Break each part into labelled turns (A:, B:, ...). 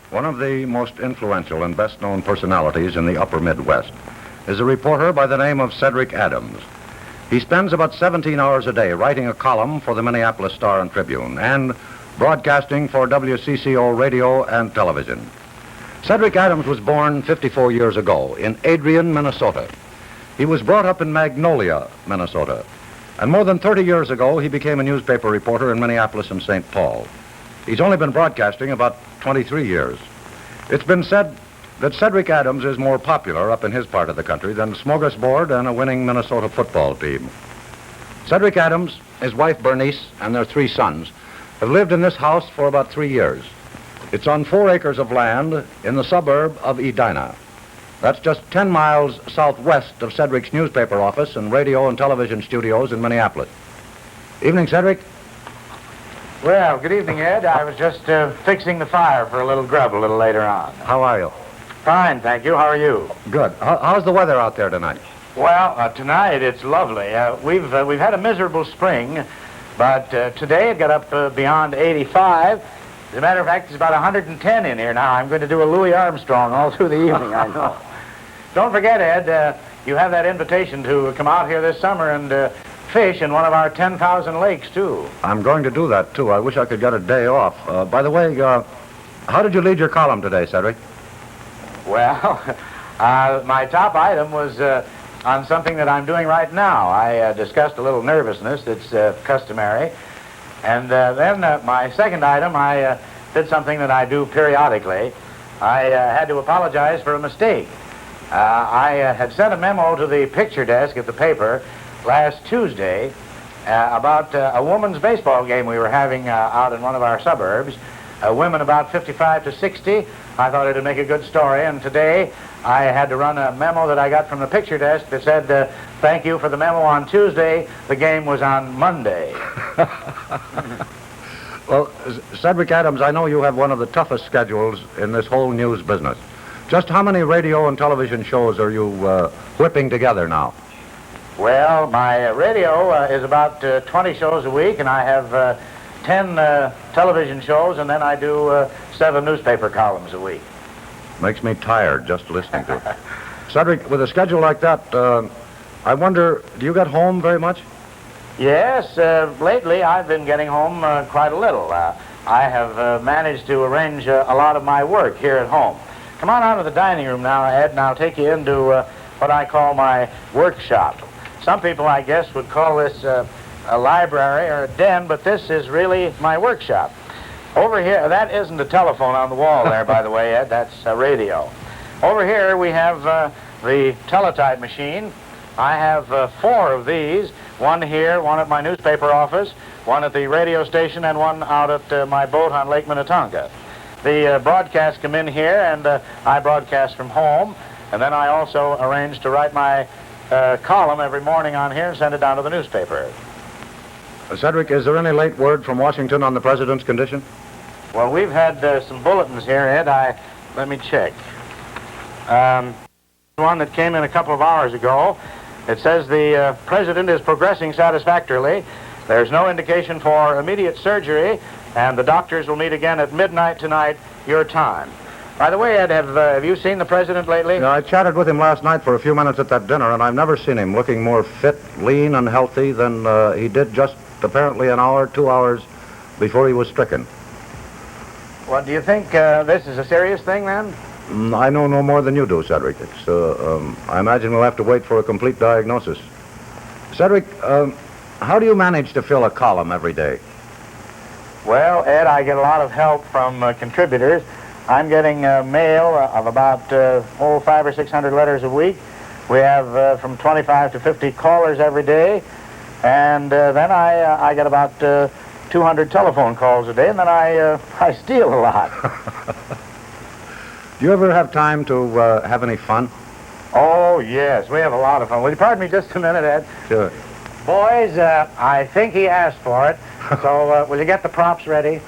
A: one of the most influential and best-known personalities in the upper Midwest, is a reporter by the name of Cedric Adams. He spends about 17 hours a day writing a column for the Minneapolis Star and Tribune and broadcasting for WCCO radio and television. Cedric Adams was born 54 years ago in Adrian, Minnesota. He was brought up in Magnolia, Minnesota. And more than 30 years ago, he became a newspaper reporter in Minneapolis and St. Paul. He's only been broadcasting about 23 years. It's been said that Cedric Adams is more popular up in his part of the country than Smorgasbord and a winning Minnesota football team. Cedric Adams, his wife Bernice, and their 3 sons have lived in this house for about 3 years. It's on 4 acres of land in the suburb of Edina. That's just 10 miles southwest of Cedric's newspaper office and radio and television studios in Minneapolis. Evening, Cedric.
B: Well, good evening, Ed. I was just fixing the fire for a little grub a little later on.
A: How are you?
B: Fine, thank you. How are you?
A: Good. How's the weather out there tonight?
B: Well, tonight it's lovely. We've had a miserable spring, but today it got up beyond 85. As a matter of fact, it's about 110 in here now. I'm going to do a Louis Armstrong all through the evening, I know. Don't forget, Ed, you have that invitation to come out here this summer and fish in one of our 10,000 lakes, too.
A: I'm going to do that, too. I wish I could get a day off. By the way, how did you lead your column today, Cedric?
B: Well, my top item was on something that I'm doing right now. I discussed a little nervousness that's customary. And then my second item, I did something that I do periodically. I had to apologize for a mistake. I had sent a memo to the picture desk at the paper last Tuesday about a women's baseball game we were having out in one of our suburbs. Women about 55 to 60. I thought it'd make a good story, and today I had to run a memo that I got from the picture desk that said, thank you for the memo on Tuesday. The game was on Monday.
A: Well, Cedric Adams, I know you have one of the toughest schedules in this whole news business. Just how many radio and television shows are you whipping together now?
B: Well, my radio is about 20 shows a week, and I have 10 television shows, and then I do 7 newspaper columns a week.
A: Makes me tired just listening to it. Cedric, with a schedule like that, I wonder, do you get home very much?
B: Yes, lately I've been getting home quite a little. I have managed to arrange a lot of my work here at home. Come on out to the dining room now, Ed, and I'll take you into what I call my workshop. Some people, I guess, would call this a library or a den, but this is really my workshop. Over here, that isn't a telephone on the wall there, by the way, Ed. That's a radio. Over here we have the teletype machine. I have 4 of these, one here, one at my newspaper office, one at the radio station, and one out at my boat on Lake Minnetonka. The broadcasts come in here, and I broadcast from home, and then I also arrange to write my column every morning on here and send it down to the newspaper.
A: Cedric, is there any late word from Washington on the president's condition?
B: Well, we've had some bulletins here, Ed. Let me check. One that came in a couple of hours ago. It says the president is progressing satisfactorily. There's no indication for immediate surgery, and the doctors will meet again at midnight tonight, your time. By the way, Ed, have you seen the president lately?
A: Yeah, I chatted with him last night for a few minutes at that dinner, and I've never seen him looking more fit, lean, and healthy than he did just apparently an hour, 2 hours before he was stricken.
B: Well, do you think this is a serious thing, then?
A: I know no more than you do, Cedric. I imagine we'll have to wait for a complete diagnosis. Cedric, how do you manage to fill a column every day?
B: Well, Ed, I get a lot of help from contributors. I'm getting mail of about 500 or 600 letters a week. We have from 25 to 50 callers every day, and then I get about 200 telephone calls a day, and then I steal a lot.
A: Do you ever have time to have any fun?
B: Oh, yes, we have a lot of fun. Will you pardon me just a minute, Ed?
A: Sure.
B: Boys, I think he asked for it, so will you get the props ready?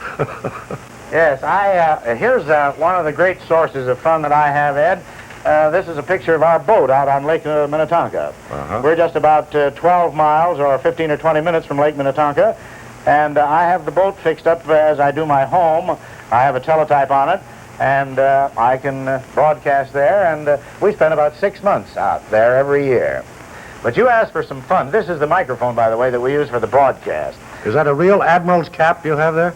B: Yes, here's one of the great sources of fun that I have, Ed. This is a picture of our boat out on Lake Minnetonka. We're just about 12 miles or 15 or 20 minutes from Lake Minnetonka, and I have the boat fixed up as I do my home. I have a teletype on it, and I can broadcast there, and we spend about 6 months out there every year. But you asked for some fun. This is the microphone, by the way, that we use for the broadcast.
A: Is that a real admiral's cap you have there?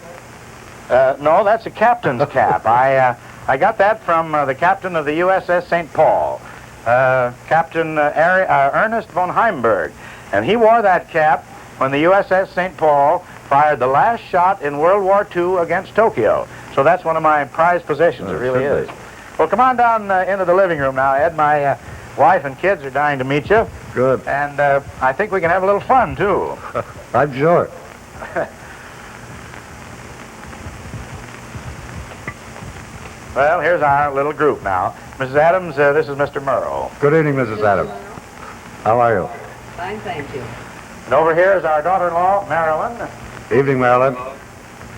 B: No, that's a captain's cap. I got that from the captain of the USS St. Paul, Captain Ernest von Heimberg. And he wore that cap when the USS St. Paul fired the last shot in World War II against Tokyo. So that's one of my prized possessions. It really is. Well, come on down into the living room now, Ed. My wife and kids are dying to meet you.
A: Good.
B: And I think we can have a little fun, too.
A: I'm sure.
B: Well, here's our little group now. Mrs. Adams, this is Mr. Murrow.
A: Good evening, Mrs. Adams. How are you?
C: Fine, thank you.
B: And over here is our daughter-in-law, Marilyn.
A: Evening, Marilyn.